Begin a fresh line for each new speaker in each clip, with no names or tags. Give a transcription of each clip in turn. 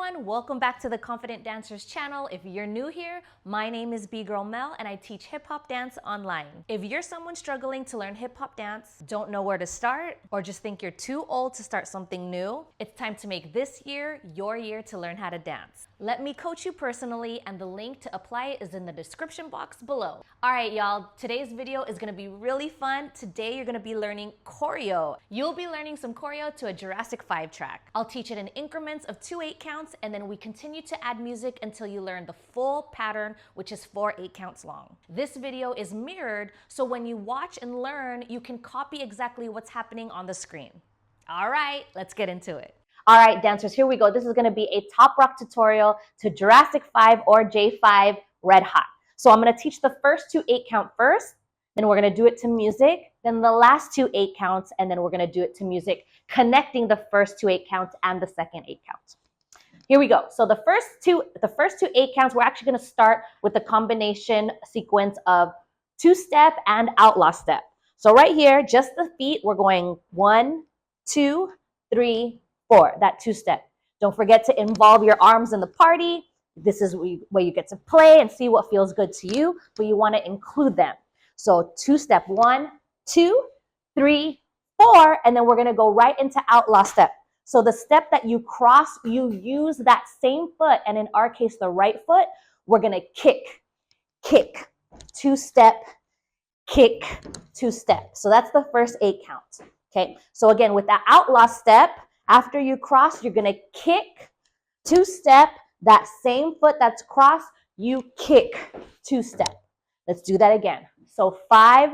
everyone, welcome back to the Confident Dancers channel. If you're new here, my name is B-Girl Mel and I teach hip-hop dance online. If you're someone struggling to learn hip-hop dance, don't know where to start, or just think you're too old to start something new, it's time to make this year your year to learn how to dance. Let me coach you personally, and the link to apply is in the description box below. All right, y'all, today's video is gonna be really fun. Today, you're gonna be learning choreo. You'll be learning some choreo to a Jurassic 5 track. I'll teach it in increments of 2 8-counts, and then we continue to add music until you learn the full pattern, which is 4 8-counts long. This video is mirrored, so when you watch and learn, you can copy exactly what's happening on the screen. All right, let's get into it. All right, dancers, here we go. This is gonna be a top rock tutorial to Jurassic 5 or J5 Red Hot. So I'm gonna teach the first 2 8-count first, then we're gonna do it to music, then the last 2 8-counts, and then we're gonna do it to music, connecting the first 2 8-counts and the second 8-count. Here we go. So the first two 8-counts, we're actually gonna start with the combination sequence of 2-step and outlaw step. So right here, just the feet, we're going 1, 2, 3, 4, that 2-step. Don't forget to involve your arms in the party. This is where you get to play and see what feels good to you, but you want to include them. So 2-step, 1, 2, 3, 4, and then we're going to go right into outlaw step. So the step that you cross, you use that same foot, and in our case, the right foot, we're going to kick, 2-step, kick, 2-step. So that's the first 8-count. Okay, so again, with the outlaw step, after you cross, you're gonna kick, 2-step, that same foot that's crossed, you kick, 2-step. Let's do that again. So 5,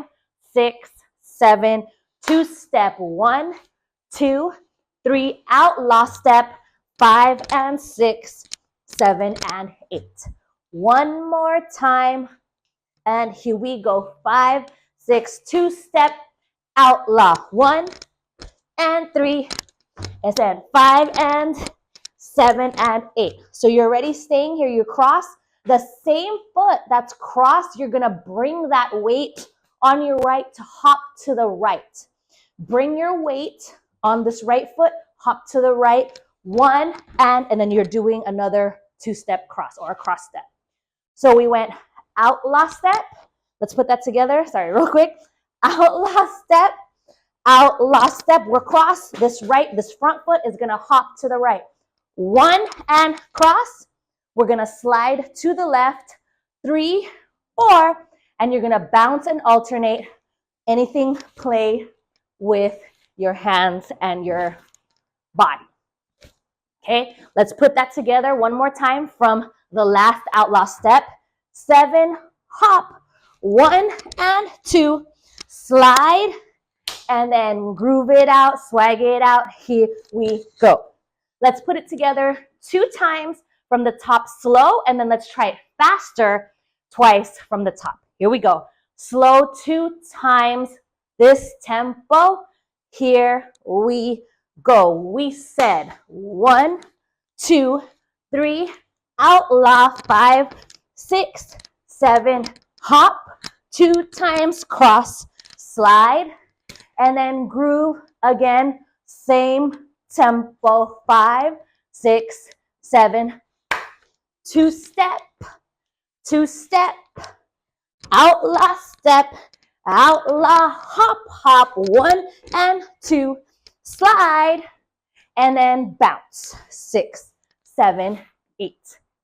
6, 7, 2-step, 1, 2, 3, outlaw step, 5 and 6, 7 and 8. One more time, and here we go. 5, 6, 2-step, outlaw, 1 and 3, and then 5 and 7 and 8. So you're already staying here. You cross the same foot that's crossed. You're going to bring that weight on your right to hop to the right. Bring your weight on this right foot, hop to the right, 1 and then you're doing another 2-step cross or a cross step. So we went outlaw step. Let's put that together. Sorry, real quick. Outlaw step. Outlaw step, we're cross. This front foot is gonna hop to the right. 1 and cross. We're gonna slide to the left. 3, 4, and you're gonna bounce and alternate. Anything play with your hands and your body. Okay, let's put that together one more time from the last outlaw step. 7, hop. 1 and 2, slide. And then groove it out, swag it out. Here we go. Let's put it together 2 times from the top slow, and then let's try it faster twice from the top. Here we go. Slow 2 times this tempo. Here we go. We said 1, 2, 3, outlaw, 5, 6, 7, hop, 2 times cross, slide, and then groove again, same tempo, 5, 6, 7, 2-step, 2-step, outlaw step, outlaw, hop, hop, 1 and 2, slide, and then bounce, 6, 7, 8,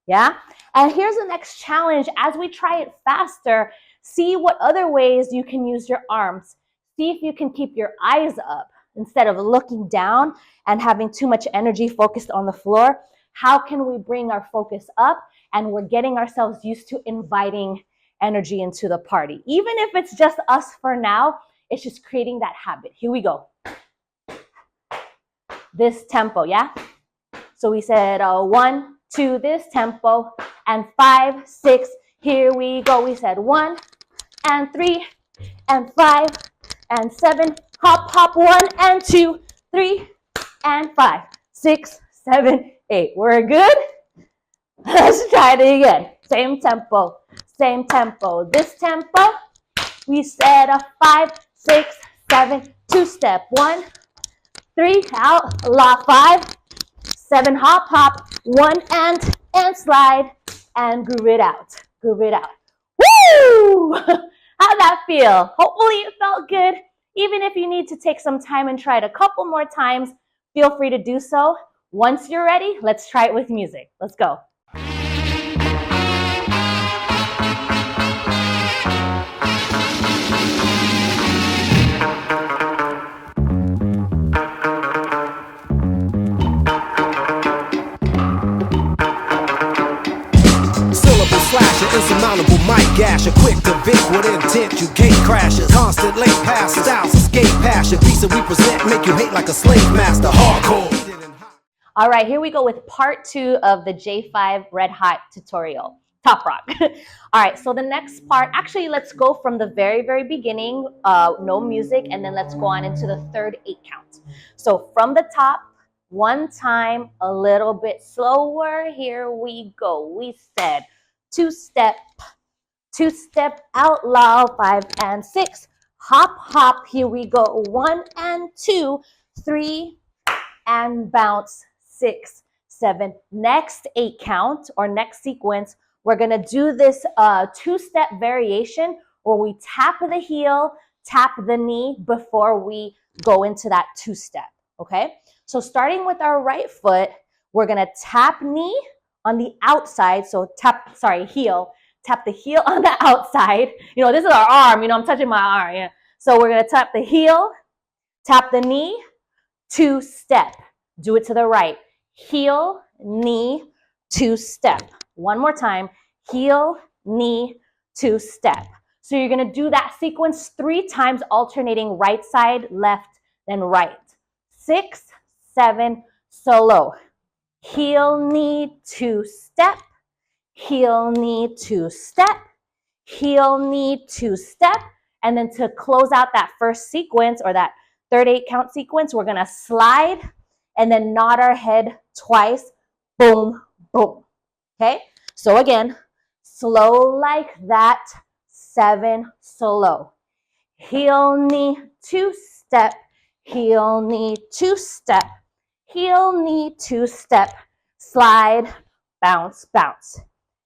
yeah? And here's the next challenge. As we try it faster, see what other ways you can use your arms. See if you can keep your eyes up instead of looking down and having too much energy focused on the floor. How can we bring our focus up, and we're getting ourselves used to inviting energy into the party? Even if it's just us for now, it's just creating that habit. Here we go. This tempo, yeah? So we said 1, 2, this tempo, and 5, 6, here we go. We said 1 and 3 and 5 and 7, hop, hop, 1 and 2, 3 and 5, 6, 7, 8. We're good? Let's try it again. Same tempo, same tempo. This tempo, we said 5, 6, 7, 2-step, 1, 3, outlaw, 5, 7, hop, hop, 1 and slide, and groove it out, groove it out. Woo! How'd that feel? Hopefully it felt good. Even if you need to take some time and try it a couple more times, feel free to do so. Once you're ready, let's try it with music. Let's go.
Slasher, insurmountable mic gasher, quick to Vic with intent, you gate crashers, constant late passes, styles escape passion, beats that we present make you hate like a slave master, hardcore.
All right, here we go with part 2 of the J5 Red Hot tutorial, Top Rock. All right, so the next part, actually let's go from the very beginning, no music, and then let's go on into the third 8 count. So from the top, one time, a little bit slower, here we go. We said, 2-step, 2-step, outlaw, 5 and 6, hop, hop, here we go, 1 and 2, 3, and bounce, 6, 7. Next 8 count, or next sequence, we're gonna do this 2-step variation where we tap the heel, tap the knee before we go into that 2-step, okay? So starting with our right foot, we're gonna tap knee on the outside, so heel, tap the heel on the outside. You know, this is our arm, you know, I'm touching my arm, yeah. So we're gonna tap the heel, tap the knee, 2-step. Do it to the right. Heel, knee, 2-step. One more time, heel, knee, 2-step. So you're gonna do that sequence 3 times, alternating right side, left, then right. 6, 7, solo. Heel, knee, 2-step, heel, knee, 2-step, heel, knee, 2-step. And then to close out that first sequence, or that third 8 count sequence, we're gonna slide and then nod our head twice, boom, boom, okay? So again, slow like that, 7, slow. Heel, knee, 2-step, heel, knee, 2-step, heel, knee, 2-step, slide, bounce, bounce.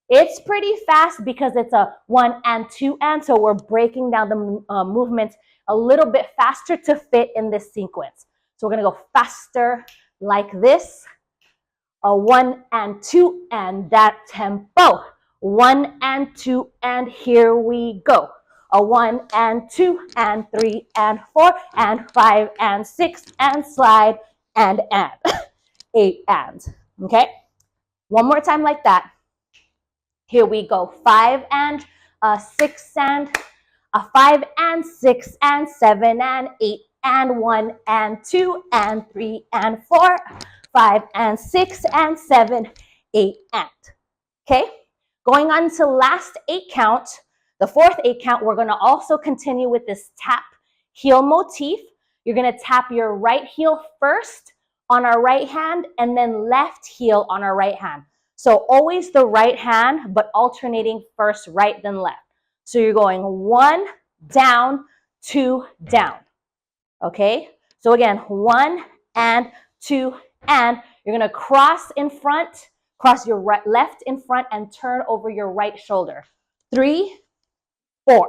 It's pretty fast because it's a 1 and 2 and, so we're breaking down the movements a little bit faster to fit in this sequence. So we're gonna go faster like this, a 1 and 2 and that tempo. 1 and 2 and here we go. A 1 and 2 and 3 and 4 and 5 and 6 and slide and 8 and, okay? One more time like that. Here we go, 5 and 6 and 5 and 6 and 7 and 8 and 1 and 2 and 3 and 4, 5 and 6 and 7, 8 and. Okay, going on to last 8 count, the fourth 8 count, we're gonna also continue with this tap heel motif. You're gonna tap your right heel first on our right hand and then left heel on our right hand. So always the right hand, but alternating first right, then left. So you're going 1, down, 2, down. Okay? So again, 1 and 2 and. You're going to cross in front, cross your right, left in front and turn over your right shoulder. 3, 4.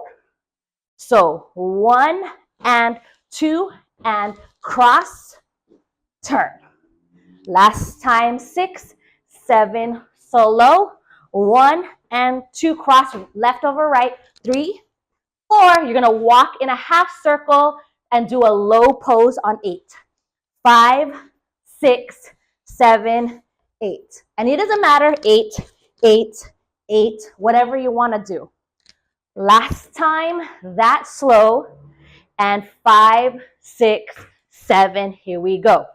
So 1 and 2 and cross, turn. Last time, 6, 7, solo, 1 and 2, cross, left over right, 3, 4, you're gonna walk in a half circle and do a low pose on 8. 5, 6, 7, 8. And it doesn't matter, 8, 8, 8, whatever you wanna do. Last time, that slow, and 5, 6, 7, here we go.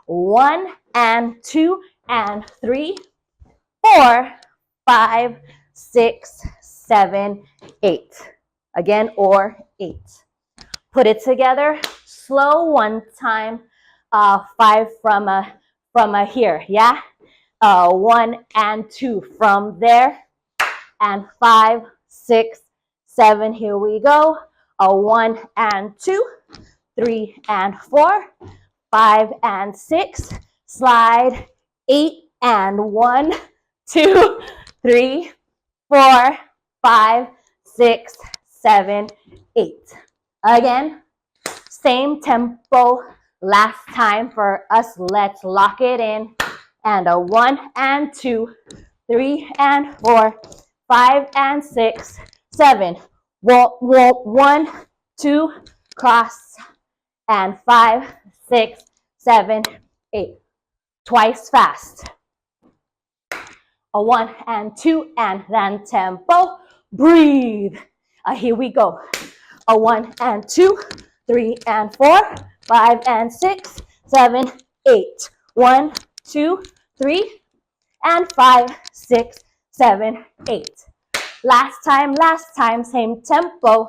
1 and 2 and 3, 4, 5, 6, 7, 8. Again, or 8. Put it together, slow one time, 5 from here, yeah? 1 and 2 from there, and 5, 6, 7, here we go. 1 and 2, 3 and 4, 5 and 6, slide, 8, and 1, 2, 3, 4, 5, 6, 7, 8. Again, same tempo last time for us. Let's lock it in. And a 1 and 2, 3 and 4, 5 and 6, 7. 1, 2, cross, and 5, 6, 7, 8. Twice fast. A 1 and 2, and then tempo. Breathe. Here we go. A 1 and 2, 3 and 4, 5 and 6, 7, 8. 1, 2, 3, and 5, 6, 7, 8. Last time, same tempo.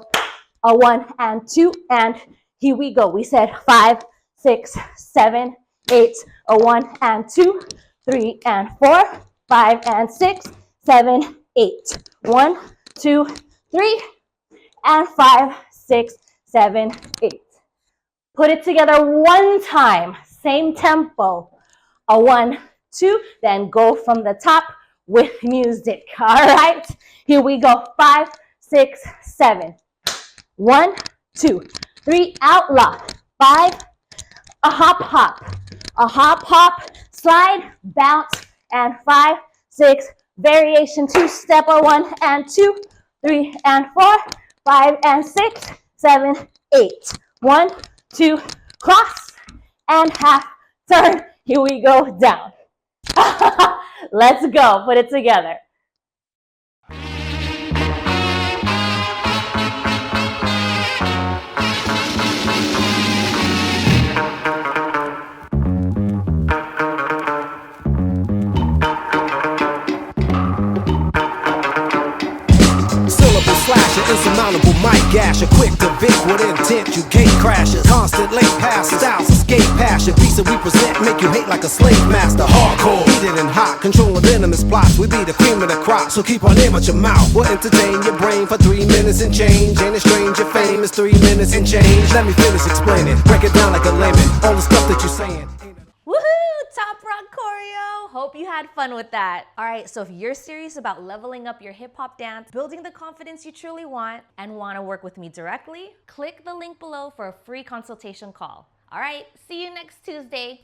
A 1 and 2, and here we go. We said 5, 6, 7, 8. A 1 and 2, 3 and 4, 5 and 6, 7, 8. 1, 2, 3, and 5, 6, 7, 8. Put it together one time, same tempo. A 1, 2, then go from the top with music. All right, here we go. 5, 6, 7. 1, 2, 3, outlaw. 5, a hop, hop, slide, bounce, and 5, 6, variation, 2-step, a 1 and 2, 3 and 4, 5 and 6, 7, 8. 1, 2, cross, and half turn. Here we go, down. Let's go, put it together.
Slasher, insurmountable mic gasher, quick to Vic with intent, you gate crashes, constant late passes, styles escape passion, beats that we present make you hate like a slave master, hardcore, heated and hot, controlling venomous plots, we be the cream of the crop, so keep our name at your mouth, we'll entertain your brain for 3 minutes and change, ain't it strange your fame is 3 minutes and change, let me finish explaining, break it down like a layman, all the stuff that you're saying.
Woohoo! Top rock choreo! Hope you had fun with that. All right, so if you're serious about leveling up your hip hop dance, building the confidence you truly want, and want to work with me directly, click the link below for a free consultation call. All right, see you next Tuesday.